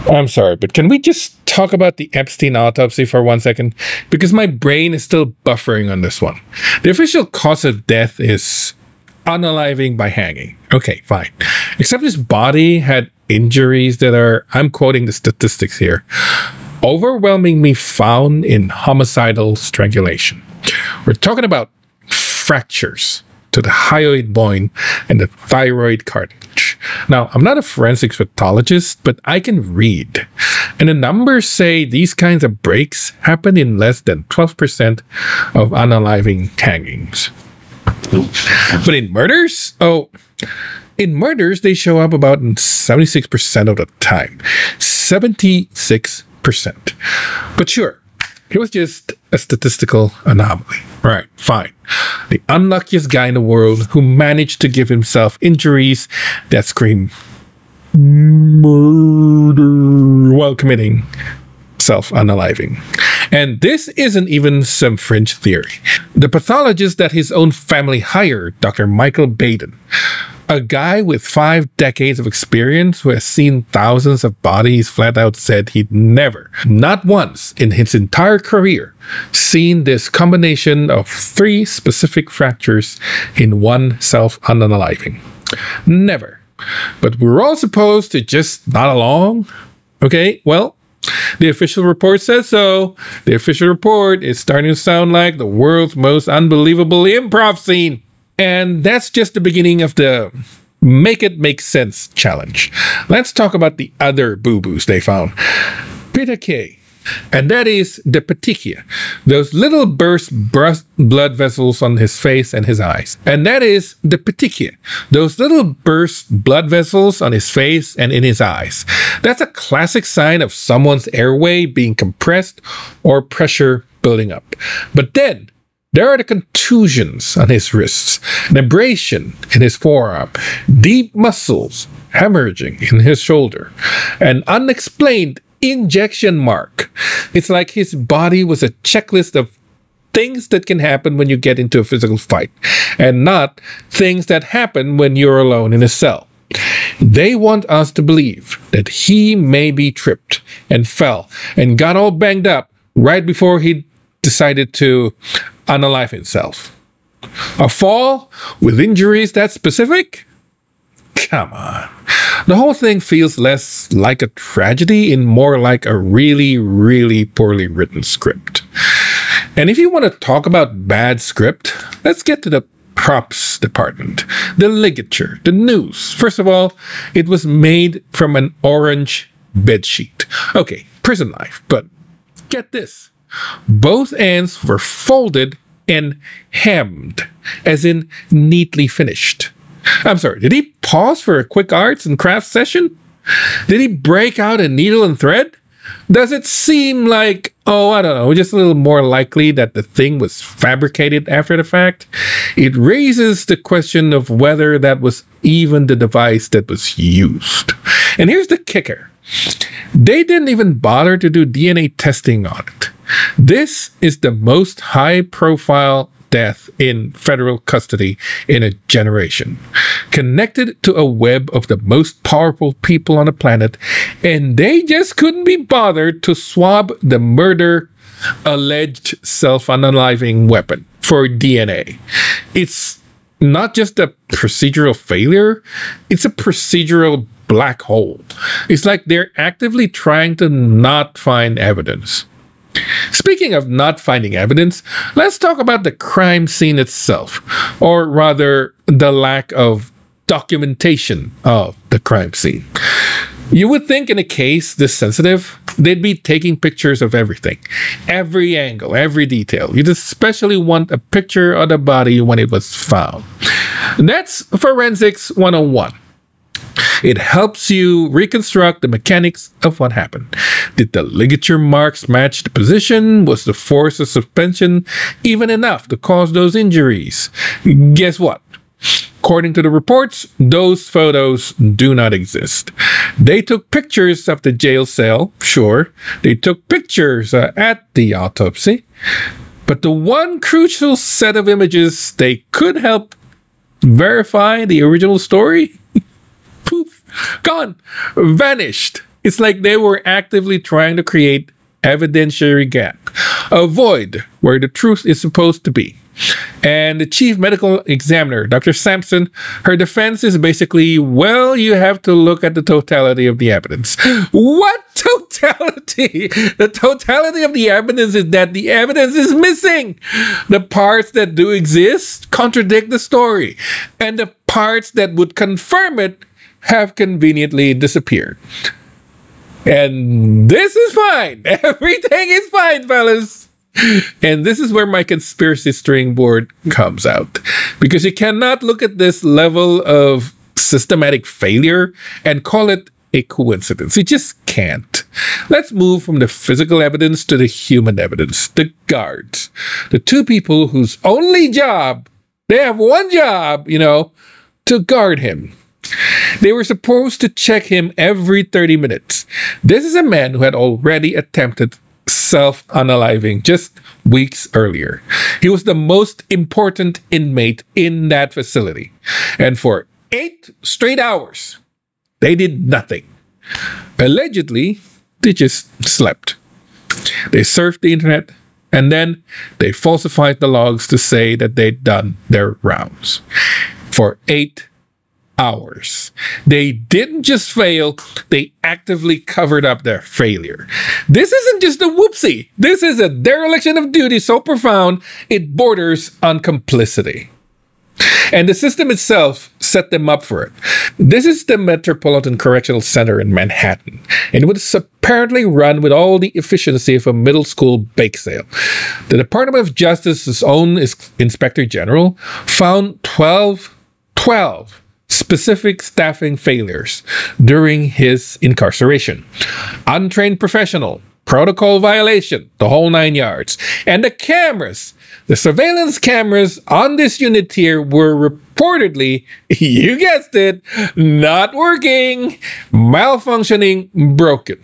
I'm sorry, but can we just talk about the Epstein autopsy for 1 second? Because my brain is still buffering on this one. The official cause of death is unaliving by hanging. Okay, fine. Except his body had injuries that are, I'm quoting the statistics here, overwhelmingly found in homicidal strangulation. We're talking about fractures to the hyoid bone and the thyroid cartilage. Now, I'm not a forensics pathologist, but I can read. And the numbers say these kinds of breaks happen in less than 12% of unaliving hangings. But in murders? Oh, in murders, they show up about 76% of the time. 76%. But sure, it was just a statistical anomaly. Right, fine. The unluckiest guy in the world who managed to give himself injuries that scream murder while committing self-unaliving. And this isn't even some fringe theory. The pathologist that his own family hired, Dr. Michael Baden, a guy with 5 decades of experience who has seen thousands of bodies, flat out said he'd never, not once in his entire career, seen this combination of 3 specific fractures in one self-unaliving. Never. But we're all supposed to just nod along? Okay, well, the official report says so. The official report is starting to sound like the world's most unbelievable improv scene. And that's just the beginning of the Make It Make Sense challenge. Let's talk about the other boo-boos they found. Petechiae. And that is the petechiae, those little burst blood vessels on his face and his eyes. And that is the petechiae, those little burst blood vessels on his face and in his eyes. That's a classic sign of someone's airway being compressed or pressure building up. But then there are the contusions on his wrists, an abrasion in his forearm, deep muscles, hemorrhaging in his shoulder, an unexplained injection mark. It's like his body was a checklist of things that can happen when you get into a physical fight, and not things that happen when you're alone in a cell. They want us to believe that he maybe tripped and fell and got all banged up right before he decided to unalive himself. A fall with injuries that specific? Come on. The whole thing feels less like a tragedy and more like a really, really poorly written script. And if you want to talk about bad script, let's get to the props department. The ligature, the noose. First of all, it was made from an orange bedsheet. Okay, prison life, but get this. Both ends were folded and hemmed, as in neatly finished. I'm sorry, did he pause for a quick arts and crafts session? Did he break out a needle and thread? Does it seem like, oh, I don't know, just a little more likely that the thing was fabricated after the fact? It raises the question of whether that was even the device that was used. And here's the kicker. They didn't even bother to do DNA testing on it. This is the most high-profile death in federal custody in a generation, connected to a web of the most powerful people on the planet, and they just couldn't be bothered to swab the murder alleged self-unaliving weapon for DNA. It's not just a procedural failure, it's a procedural black hole. It's like they're actively trying to not find evidence. Speaking of not finding evidence, let's talk about the crime scene itself, or rather, the lack of documentation of the crime scene. You would think in a case this sensitive, they'd be taking pictures of everything, every angle, every detail. You'd especially want a picture of the body when it was found. That's Forensics 101. It helps you reconstruct the mechanics of what happened. Did the ligature marks match the position? Was the force of suspension even enough to cause those injuries? Guess what? According to the reports, those photos do not exist. They took pictures of the jail cell, sure. They took pictures at the autopsy. But the one crucial set of images they could help verify the original story? Poof, gone, vanished It's like they were actively trying to create evidentiary gap, a void where the truth is supposed to be. And the chief medical examiner, Dr. Sampson, her defense is basically, well, you have to look at the totality of the evidence. What totality? The totality of the evidence is that the evidence is missing. The parts that do exist contradict the story, and the parts that would confirm it have conveniently disappeared. And this is fine. Everything is fine, fellas. And this is where my conspiracy string board comes out. Because you cannot look at this level of systematic failure and call it a coincidence. You just can't. Let's move from the physical evidence to the human evidence. The guards. The two people whose only job, they have one job, to guard him. They were supposed to check him every 30 minutes. This is a man who had already attempted self-unaliving just weeks earlier. He was the most important inmate in that facility. And for 8 straight hours, they did nothing. Allegedly, they just slept. They surfed the internet, and then they falsified the logs to say that they'd done their rounds. For 8 hours. They didn't just fail, they actively covered up their failure. This isn't just a whoopsie. This is a dereliction of duty so profound, it borders on complicity. And the system itself set them up for it. This is the Metropolitan Correctional Center in Manhattan, and it was apparently run with all the efficiency of a middle school bake sale. The Department of Justice's own Inspector General found 12 specific staffing failures during his incarceration. Untrained professional, protocol violation, the whole 9 yards. And the cameras, the surveillance cameras on this unit here were reportedly, you guessed it, not working, malfunctioning, broken.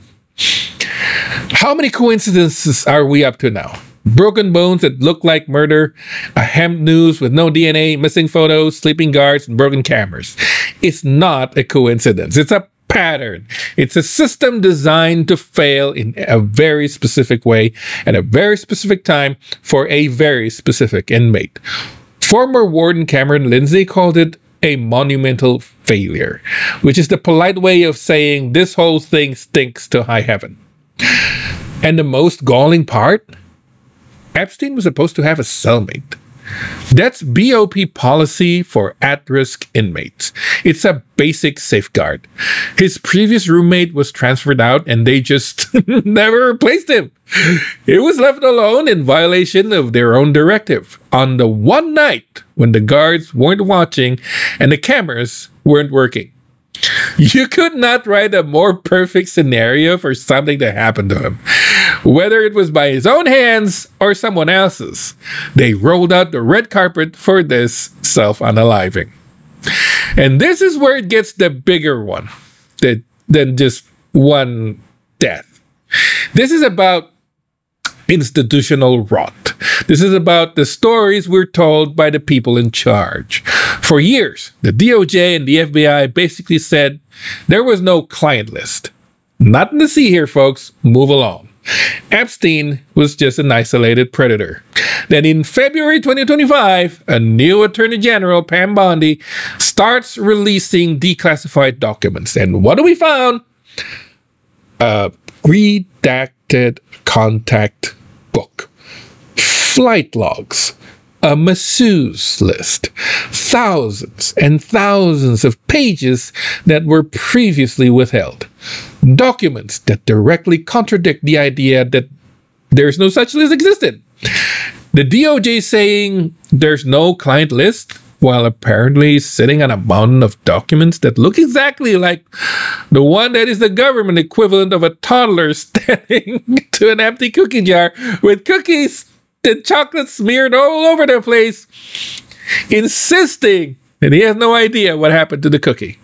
How many coincidences are we up to now? Broken bones that look like murder, a hemp noose with no DNA, missing photos, sleeping guards, and broken cameras. It's not a coincidence. It's a pattern. It's a system designed to fail in a very specific way at a very specific time for a very specific inmate. Former Warden Cameron Lindsay called it a monumental failure, which is the polite way of saying this whole thing stinks to high heaven. And the most galling part? Epstein was supposed to have a cellmate. That's BOP policy for at-risk inmates. It's a basic safeguard. His previous roommate was transferred out and they just never replaced him. He was left alone in violation of their own directive on the one night when the guards weren't watching and the cameras weren't working. You could not write a more perfect scenario for something to happen to him. Whether it was by his own hands or someone else's, they rolled out the red carpet for this self-unaliving. And this is where it gets the bigger one than just one death. This is about institutional rot. This is about the stories we're told by the people in charge. For years, the DOJ and the FBI basically said there was no client list. Nothing to see here, folks. Move along. Epstein was just an isolated predator. Then in February 2025, a new Attorney General, Pam Bondi, starts releasing declassified documents. And what do we find? A redacted contact book, flight logs, a masseuse list, thousands and thousands of pages that were previously withheld, documents that directly contradict the idea that there's no such list existed. The DOJ saying there's no client list, while apparently sitting on a mountain of documents that look exactly like the one that is the government equivalent of a toddler standing to an empty cookie jar with cookies and chocolate smeared all over the place, insisting that he has no idea what happened to the cookie.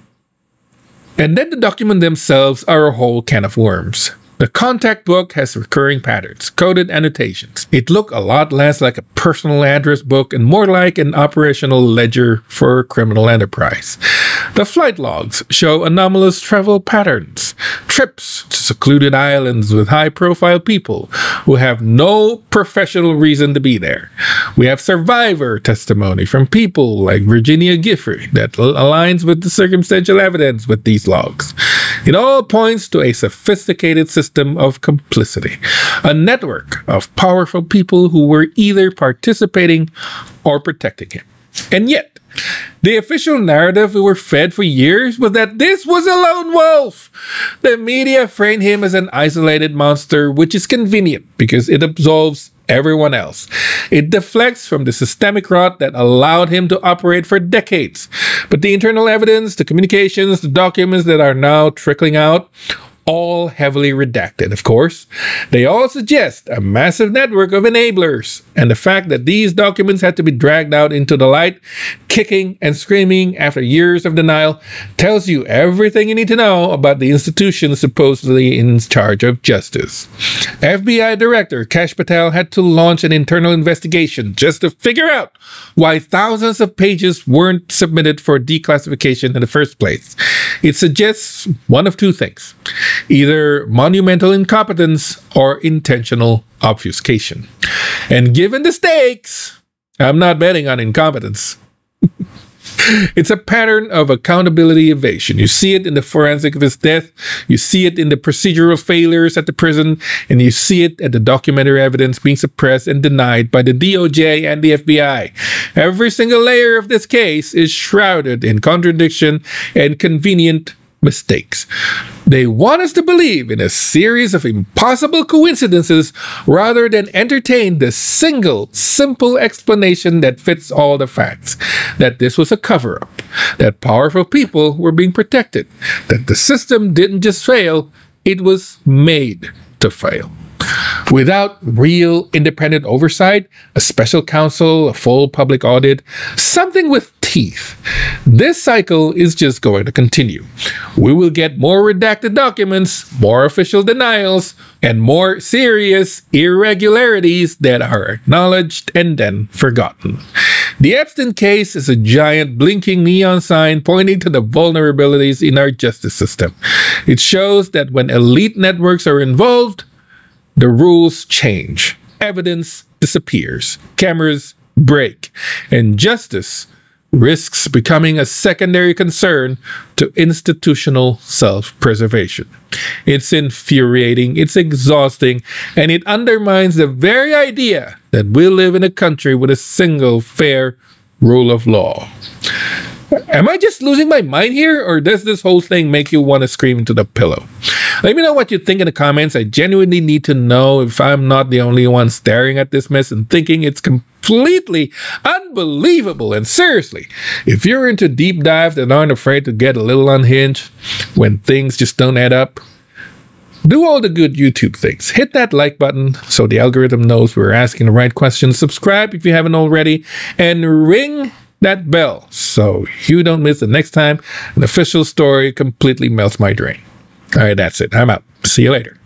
And then the documents themselves are a whole can of worms. The contact book has recurring patterns, coded annotations. It looked a lot less like a personal address book and more like an operational ledger for a criminal enterprise. The flight logs show anomalous travel patterns, trips to secluded islands with high-profile people who have no professional reason to be there. We have survivor testimony from people like Virginia Gifford that aligns with the circumstantial evidence with these logs. It all points to a sophisticated system of complicity, a network of powerful people who were either participating or protecting him. And yet, the official narrative we were fed for years was that this was a lone wolf. The media framed him as an isolated monster, which is convenient because it absolves everyone else. It deflects from the systemic rot that allowed him to operate for decades. But the internal evidence, the communications, the documents that are now trickling out, all heavily redacted, of course. They all suggest a massive network of enablers, and the fact that these documents had to be dragged out into the light, kicking and screaming after years of denial, tells you everything you need to know about the institution supposedly in charge of justice. FBI Director Kash Patel had to launch an internal investigation just to figure out why thousands of pages weren't submitted for declassification in the first place. It suggests one of two things: either monumental incompetence or intentional obfuscation. And given the stakes, I'm not betting on incompetence. It's a pattern of accountability evasion. You see it in the forensic of his death, you see it in the procedural failures at the prison, and you see it at the documentary evidence being suppressed and denied by the DOJ and the FBI. Every single layer of this case is shrouded in contradiction and convenient mistakes. They want us to believe in a series of impossible coincidences rather than entertain the single, simple explanation that fits all the facts. That this was a cover-up, that powerful people were being protected, that the system didn't just fail, it was made to fail. Without real independent oversight, a special counsel, a full public audit, something with teeth, this cycle is just going to continue. We will get more redacted documents, more official denials, and more serious irregularities that are acknowledged and then forgotten. The Epstein case is a giant blinking neon sign pointing to the vulnerabilities in our justice system. It shows that when elite networks are involved, the rules change, evidence disappears, cameras break, and justice risks becoming a secondary concern to institutional self-preservation. It's infuriating, it's exhausting, and it undermines the very idea that we live in a country with a single fair rule of law. Am I just losing my mind here, or does this whole thing make you want to scream into the pillow? Let me know what you think in the comments. I genuinely need to know if I'm not the only one staring at this mess and thinking it's completely unbelievable. And seriously, if you're into deep dives that aren't afraid to get a little unhinged when things just don't add up, do all the good YouTube things. Hit that like button so the algorithm knows we're asking the right questions. Subscribe if you haven't already, and ring that bell so you don't miss the next time an official story completely melts my drain. All right, that's it. I'm out. See you later.